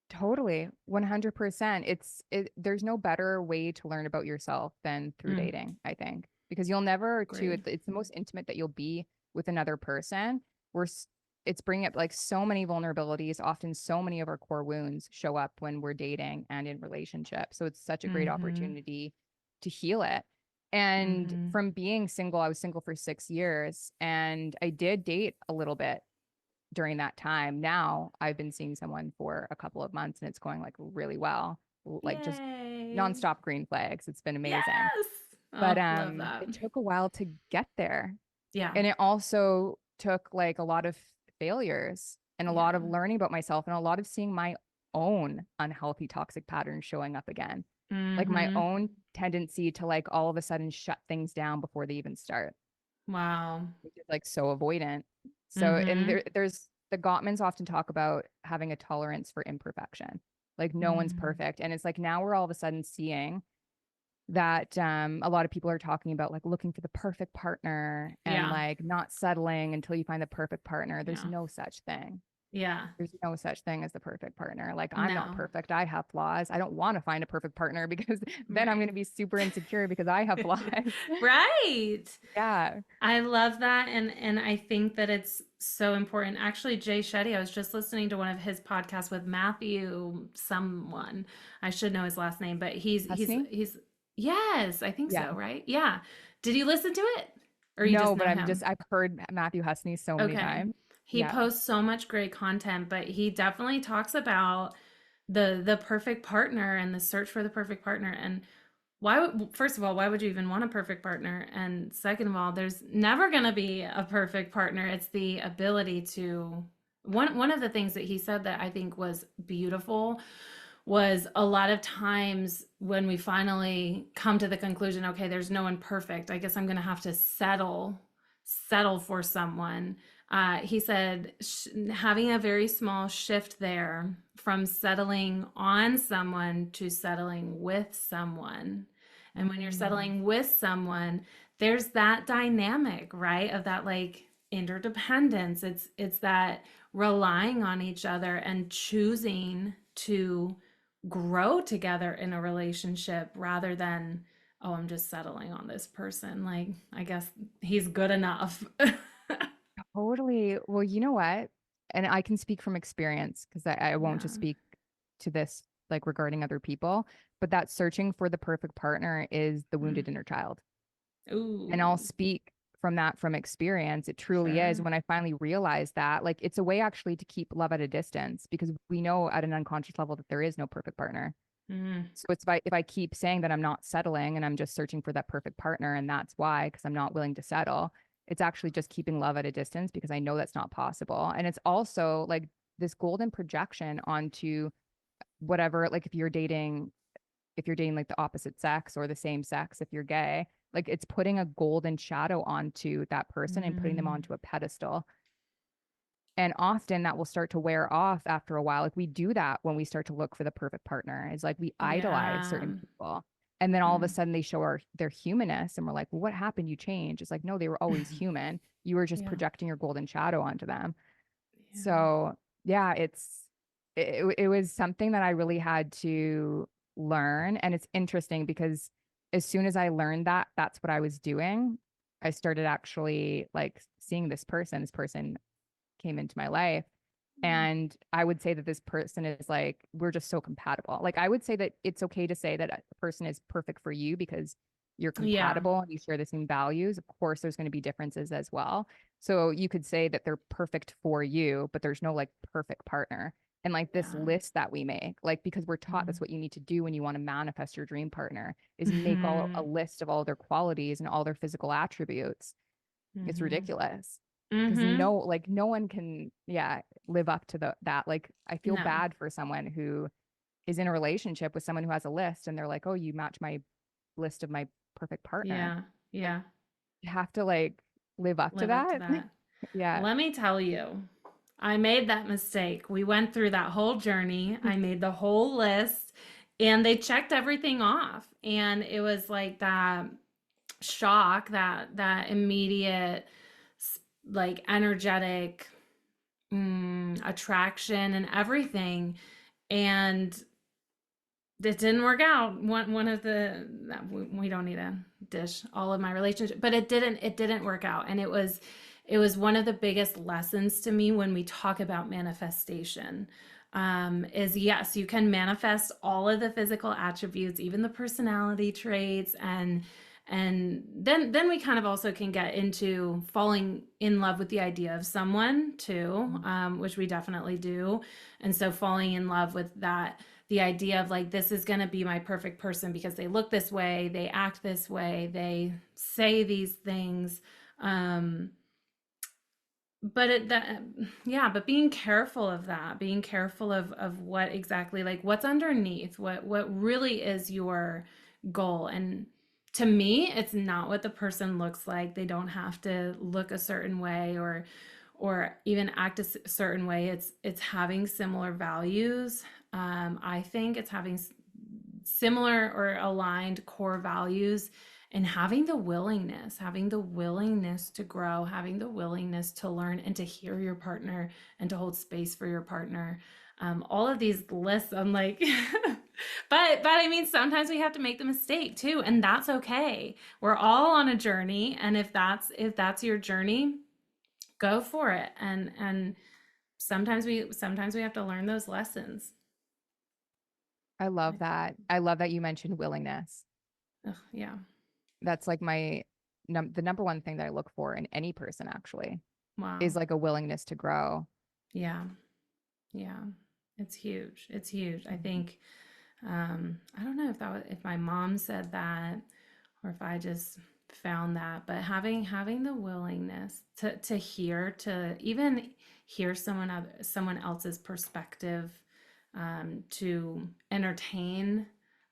Totally. 100%. There's no better way to learn about yourself than through Mm, dating, I think, because you'll never to agree. it's the most intimate that you'll be with another person. We're s- it's bringing up like so many vulnerabilities. Often so many of our core wounds show up when we're dating and in relationships. So it's such a great Mm-hmm. opportunity to heal it. And Mm-hmm. from being single, I was single for 6 years and I did date a little bit during that time. Now I've been seeing someone for a couple of months and it's going like really well, like just Yay. nonstop green flags. It's been amazing. Yes. But Oh, love that. it took a while to get there. Yeah. And it also took like a lot of failures and a lot Yeah. of learning about myself and a lot of seeing my own unhealthy toxic patterns showing up again. Like my Mm-hmm. own tendency to like all of a sudden shut things down before they even start, Wow. which is like so avoidant. So, and Mm-hmm. there's the Gottmans often talk about having a tolerance for imperfection. Like no one's Mm. perfect. And it's like now we're all of a sudden seeing that a lot of people are talking about like looking for the perfect partner and Yeah. like not settling until you find the perfect partner. There's Yeah. no such thing. Yeah. There's no such thing as the perfect partner. Like I'm not No. perfect. I have flaws. I don't want to find a perfect partner because then I'm going Right. to be super insecure because I have flaws. Right. Yeah. I love that and I think that it's so important. Actually, Jay Shetty, I was just listening to one of his podcasts with Matthew someone. I should know his last name, but Husney? he's yes, I think Yeah. so, right? Yeah. Did you listen to it? Or you just No, but know him? I've heard Matthew Husney so many Okay. times. He Yeah. posts so much great content, but he definitely talks about the perfect partner and the search for the perfect partner and first of all, why would you even want a perfect partner? And second of all, there's never going to be a perfect partner. It's the ability to one of the things that he said that I think was beautiful was a lot of times when we finally come to the conclusion, okay, there's no one perfect. I guess I'm going to have to settle for someone. He said having a very small shift there from settling on someone to settling with someone And when you're Mm. settling with someone, there's that dynamic, right? Of that like interdependence. It's that relying on each other and choosing to grow together in a relationship rather than, oh, I'm just settling on this person. Like, I guess he's good enough. Totally. Well, you know what? And I can speak from experience because I won't just Yeah. speak to this like regarding other people, but that searching for the perfect partner is the Mm. wounded inner child. And I'll Ooh, speak from that from experience. It truly is. sure. When I finally realized that, like, it's a way actually to keep love at a distance because we know at an unconscious level that there is no perfect partner. Mm, So it's if I keep saying that I'm not settling and I'm just searching for that perfect partner, and that's why, because I'm not willing to settle, it's actually just keeping love at a distance because I know that's not possible. And it's also like this golden projection onto whatever, like if you're dating like the opposite sex or the same sex, if you're gay, like it's putting a golden shadow onto that person and putting them mm, onto a pedestal. And often that will start to wear off after a while. Like we do that when we start to look for the perfect partner. It's like we idolize yeah. certain people. And then all of a Mm, sudden they show their humanness and we're like, well, what happened? You changed. It's like, no, they were always human. You were just yeah. projecting your golden shadow onto them. Yeah. So yeah, it was something that I really had to learn. And it's interesting because as soon as I learned that that's what I was doing, I started actually like seeing this person came into my life. And I would say that this person is like, we're just so compatible. Like, I would say that it's okay to say that a person is perfect for you because you're Yeah. compatible and you share the same values. Of course, there's going to be differences as well. So you could say that they're perfect for you, but there's no like perfect partner. And like this Yeah. list that we make, like because we're taught that's Mm. what you need to do when you want to manifest your dream partner is make all a Mhm. list of all their qualities and all their physical attributes. It's Mhm. ridiculous because Mhm. no one can, yeah, live up to that. Like, I feel No. bad for someone who is in a relationship with someone who has a list and they're like, oh, you match my list of my perfect partner. Yeah. Like, Yeah. you have to like live up to Live up to that. that. Yeah. Let me tell you, I made that mistake. We went through that whole journey. I made the whole list and they checked everything off. And it was like that shock, that immediate like energetic attraction and everything. And it didn't work out. One of the we don't need to dish all of my relationship, but it didn't work out, and it was one of the biggest lessons to me when we talk about manifestation. Is yes, you can manifest all of the physical attributes, even the personality traits, and then we kind of also can get into falling in love with the idea of someone too, which we definitely do, and so falling in love with that, the idea of like this is going to be my perfect person because they look this way, they act this way, they say these things. um but it that yeah, but being careful of that, being careful of what exactly, like what's underneath, what really is your goal. And to me, it's not what the person looks like. They don't have to look a certain way or even act a certain way. It's having similar values. I think it's having similar or aligned core values, and having the willingness to grow, having the willingness to learn and to hear your partner and to hold space for your partner. All of these lists, I'm like, but I mean, sometimes we have to make the mistake too, and that's okay. We're all on a journey, and if that's your journey, go for it. And sometimes we have to learn those lessons. I love that. I love that you mentioned willingness. Ugh, yeah. That's like the number one thing that I look for in any person actually Wow. is like a willingness to grow. Yeah. Yeah. It's huge. It's huge. I think I don't know if my mom said that or if I just found that, but having the willingness to hear, to even hear someone else's perspective, to entertain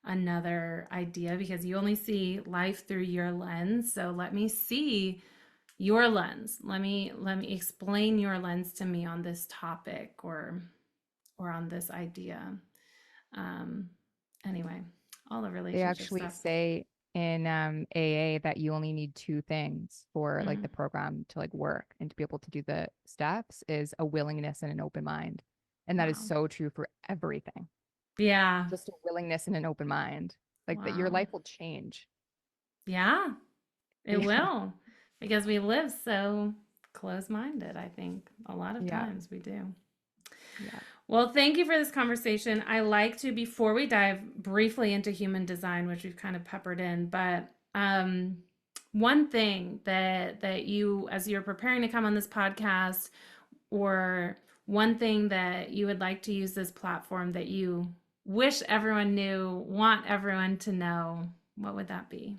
another idea, because you only see life through your lens. So let me see your lens. Let me explain your lens to me on this topic or on this idea. Um, anyway, all the They relationship actually stuff. say in AA that you only need two things for like Mm. the program to like work and to be able to do the steps is a willingness and an open mind. And that is Wow. so true for everything. Yeah. Just a willingness and an open mind. Like that your Wow. life will change. Yeah, it Yeah. will. Because we live so close-minded, I think. A lot of Yeah. times we do. Yeah. Well, thank you for this conversation. I like to, before we dive briefly into human design, which we've kind of peppered in, but one thing that you, as you're preparing to come on this podcast, or one thing that you would like to use this platform that you wish everyone knew, want everyone to know, what would that be?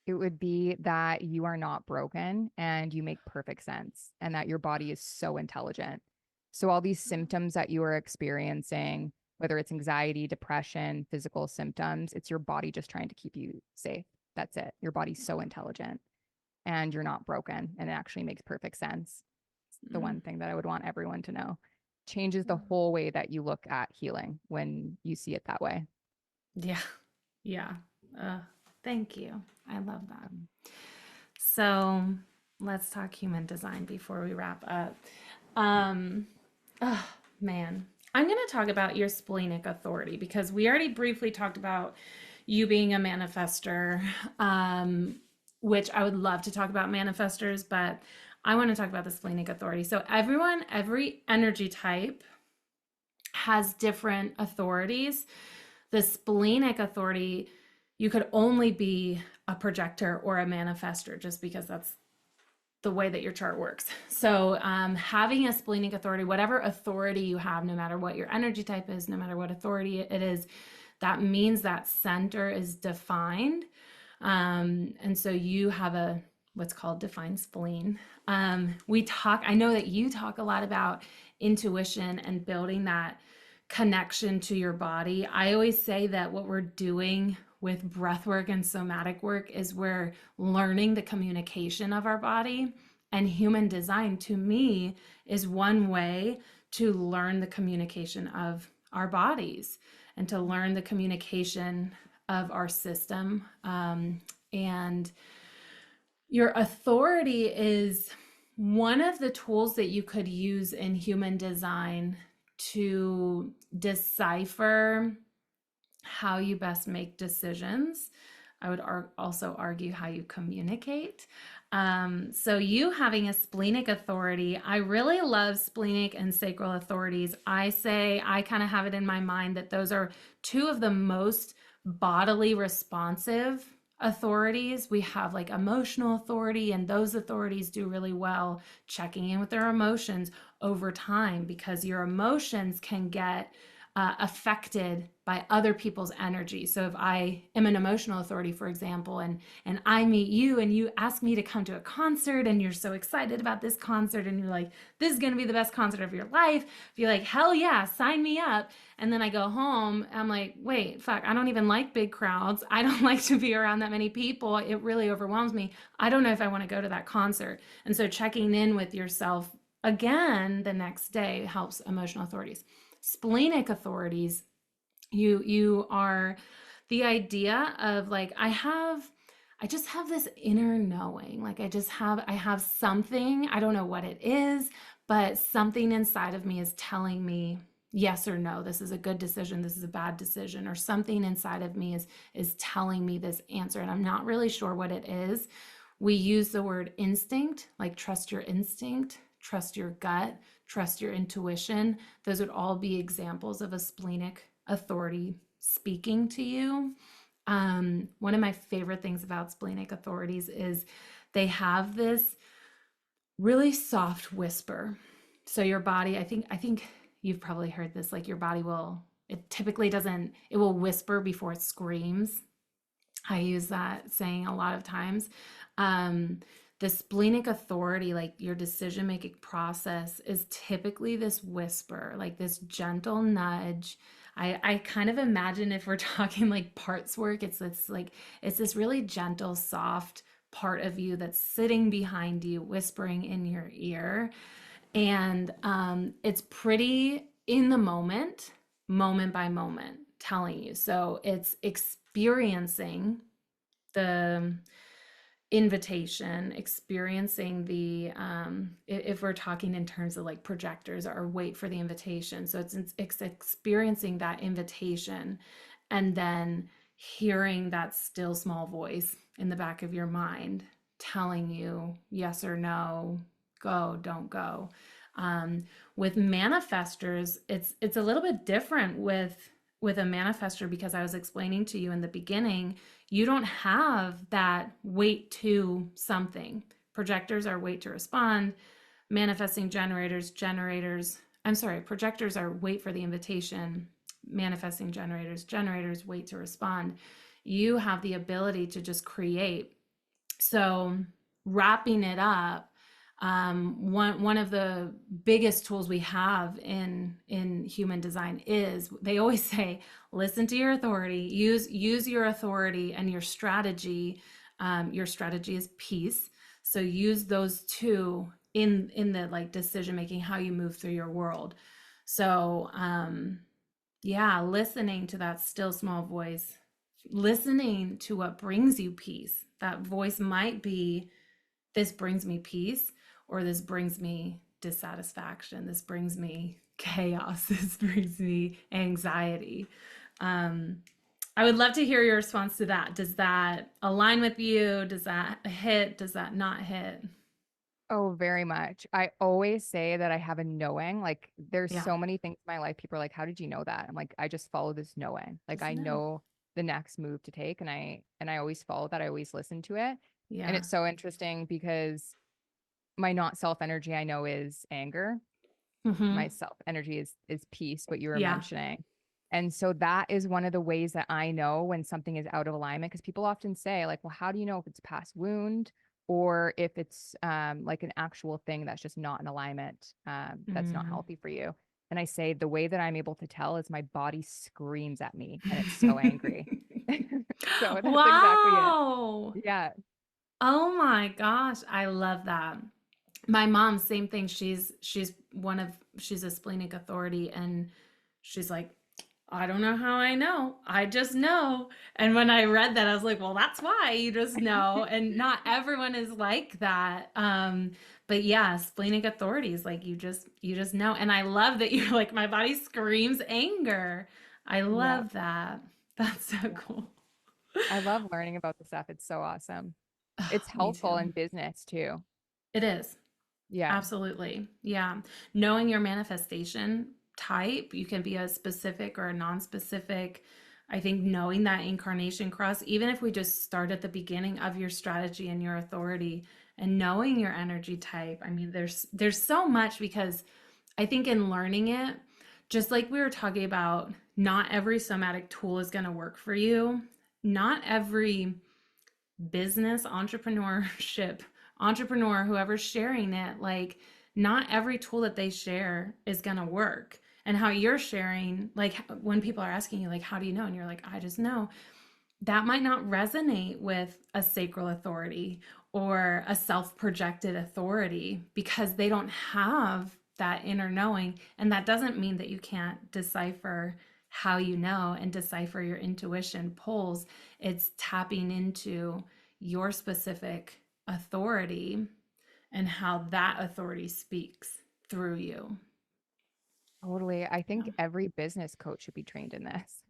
It would be that you are not broken and you make perfect sense and that your body is so intelligent. So, all these symptoms that you are experiencing, whether it's anxiety, depression, physical symptoms, it's your body just trying to keep you safe. That's it. Your body's so intelligent and you're not broken and it actually makes perfect sense. It's the Mm. one thing that I would want everyone to know. Changes the whole way that you look at healing when you see it that way. Yeah. Yeah. Uh, Thank you. I love that. So let's talk human design before we wrap up. Um, oh, man. I'm going to talk about your splenic authority because we already briefly talked about you being a manifester, which I would love to talk about manifestors, but I want to talk about the splenic authority. So, everyone, every energy type has different authorities. The splenic authority, you could only be a projector or a manifester just because that's the way that your chart works. So, having a splenic authority, whatever authority you have, no matter what your energy type is, no matter what authority it is, that means that center is defined. And so you have a what's called defined spleen. I know that you talk a lot about intuition and building that connection to your body. I always say that what we're doing with breath work and somatic work is we're learning the communication of our body. And human design, to me, is one way to learn the communication of our bodies and to learn the communication of our system. And your authority is one of the tools that you could use in human design to decipher how you best make decisions. I would also argue how you communicate. So, you having a splenic authority, I really love splenic and sacral authorities. I say I kind of have it in my mind that those are two of the most bodily responsive authorities. We have like emotional authority, and those authorities do really well checking in with their emotions over time because your emotions can get affected by other people's energy. So if I am an emotional authority, for example, and I meet you and you ask me to come to a concert and you're so excited about this concert and you're like, this is going to be the best concert of your life. If you're like, hell yeah, sign me up. And then I go home, I'm like, wait, fuck, I don't even like big crowds. I don't like to be around that many people. It really overwhelms me. I don't know if I want to go to that concert. And so checking in with yourself again the next day helps emotional authorities. Splenic authorities, you are the idea of like I just have this inner knowing, like I have something, I don't know what it is, but something inside of me is telling me yes or no, this is a good decision, this is a bad decision, or something inside of me is telling me this answer and I'm not really sure what it is. We use the word instinct, like trust your instinct, trust your gut, trust your intuition. Those would all be examples of a splenic authority speaking to you. One of my favorite things about splenic authorities is they have this really soft whisper. So your body, I think you've probably heard this, like your body will, it typically doesn't, it will whisper before it screams. I use that saying a lot of times. Um, the splenic authority, like your decision making process, is typically this whisper, like this gentle nudge. I kind of imagine if we're talking like parts work, it's this really gentle, soft part of you that's sitting behind you, whispering in your ear. And it's pretty in the moment by moment, telling you. So it's experiencing the invitation, experiencing the if we're talking in terms of like projectors, or wait for the invitation. So it's experiencing that invitation, and then hearing that still small voice in the back of your mind telling you yes or no, go, don't go. um, with manifestors, it's a little bit different with a manifestor, because I was explaining to you in the beginning, you don't have that wait to something. Projectors are wait to respond. Manifesting I'm sorry, projectors are wait for the invitation. Manifesting generators wait to respond. You have the ability to just create. So wrapping it up, one of the biggest tools we have in human design is, they always say, listen to your authority, use your authority and your strategy. Your strategy is peace, so use those two in the like decision making, how you move through your world. So yeah, listening to that still small voice, listening to what brings you peace. That voice might be, this brings me peace, or this brings me dissatisfaction, this brings me chaos, this brings me anxiety. um, I would love to hear your response to that. Does that align with you? Does that hit? Does that not hit? Oh, very much. I always say that I have a knowing. Like there's Yeah, so many things in my life. People are like, how did you know that? I'm like, I just follow this knowing. Like just I know. know the next move to take, and I always follow that. I always listen to it. And Yeah. it's so interesting because my not self energy I know is anger. Mm-hmm. My self energy is peace, what you were Yeah. mentioning. And so that is one of the ways that I know when something is out of alignment, because people often say like, well, how do you know if it's past wound or if it's like an actual thing that's just not in alignment, that's not Mm. healthy for you? And I say the way that I'm able to tell is my body screams at me and it's so angry. So that's exactly it. Wow. Yeah. Oh my gosh, I love that. My mom, same thing. She's a splenic authority, and she's like, I don't know how I know. I just know. And when I read that, I was like, well, that's why you just know. And not everyone is like that. But yeah, splenic authorities, like you just know. And I love that you're like, my body screams anger. I Yeah. love that. That's so Yeah. cool. I love learning about this stuff. It's so awesome. It's Me helpful too. in business too. It is. Yeah. Absolutely. Yeah. Knowing your manifestation type, you can be a specific or a non-specific. I think knowing that incarnation cross, even if we just start at the beginning of your strategy and your authority, and knowing your energy type, I mean, there's so much, because I think in learning it, just like we were talking about, not every somatic tool is going to work for you. Not every business, entrepreneur, whoever's sharing it, like not every tool that they share is going to work. And how you're sharing, like when people are asking you, like, how do you know? And you're like, I just know. That might not resonate with a sacral authority or a self projected authority, because they don't have that inner knowing. And that doesn't mean that you can't decipher how you know and decipher your intuition pulls. It's tapping into your specific authority and how that authority speaks through you. Totally. I Yeah. think every business coach should be trained in this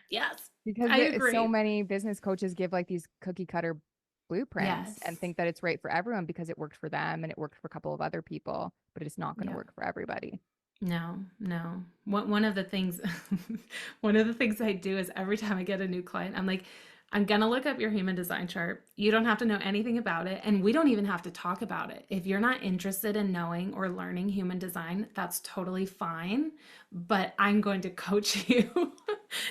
Yes, because I so agree. many business coaches give like these cookie cutter blueprints Yes. and think that it's right for everyone because it worked for them and it worked for a couple of other people, but it's not going to Yeah. work for everybody. No, no. One of the things, one of the things I do is every time I get a new client, I'm like, I'm gonna look up your human design chart. You don't have to know anything about it, and we don't even have to talk about it. If you're not interested in knowing or learning human design, that's totally fine. But I'm going to coach you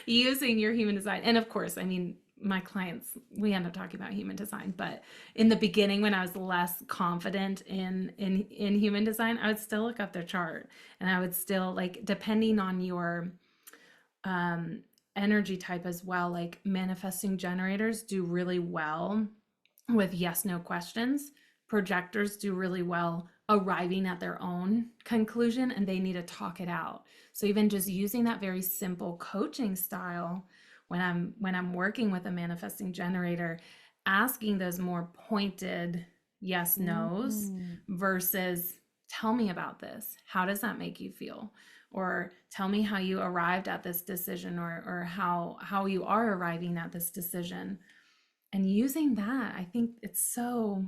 using your human design. And of course, I mean, my clients, we end up talking about human design, but in the beginning, when I was less confident in human design, I would still look up their chart, and I would still, like, depending on your um energy type as well, like manifesting generators do really well with yes no questions. Projectors do really well arriving at their own conclusion, and they need to talk it out. So even just using that very simple coaching style, when I'm working with a manifesting generator, asking those more pointed yes nos Mm. versus tell me about this. How does that make you feel? Or tell me how you arrived at this decision, or how you are arriving at this decision. And using that, I think it's so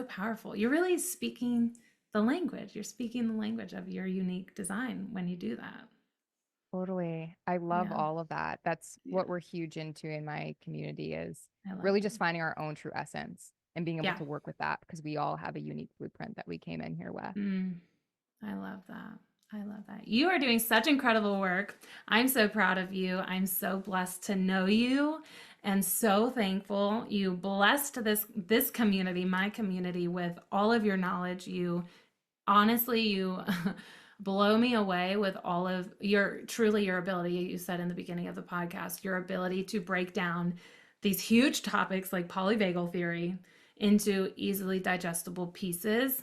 powerful. You're really speaking the language. You're speaking the language of your unique design when you do that. Totally. I love Yeah. all of that. That's Yeah. what we're huge into in my community is I love really that. just finding our own true essence and being able Yeah. to work with that because we all have a unique blueprint that we came in here with. Mm, I love that. I love that. You are doing such incredible work. I'm so proud of you. I'm so blessed to know you and so thankful you blessed this community, my community, with all of your knowledge. You honestly, you blow me away with all of your ability. You said in the beginning of the podcast, your ability to break down these huge topics like polyvagal theory into easily digestible pieces,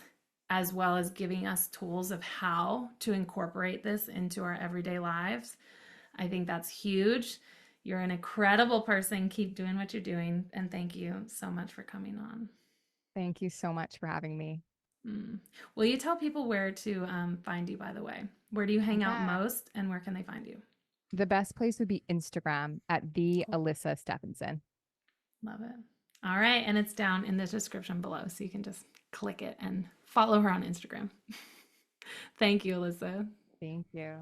as well as giving us tools of how to incorporate this into our everyday lives. I think that's huge. You're an incredible person. Keep doing what you're doing. And thank you so much for coming on. Thank you so much for having me. Mm. Will you tell people where to find you, by the way? Where do you hang out Yeah. most and where can they find you? The best place would be Instagram at the Cool. Alyssa Stephanson. Love it. All right. And it's down in the description below. So you can just click it and follow her on Instagram. Thank you, Alyssa. Thank you.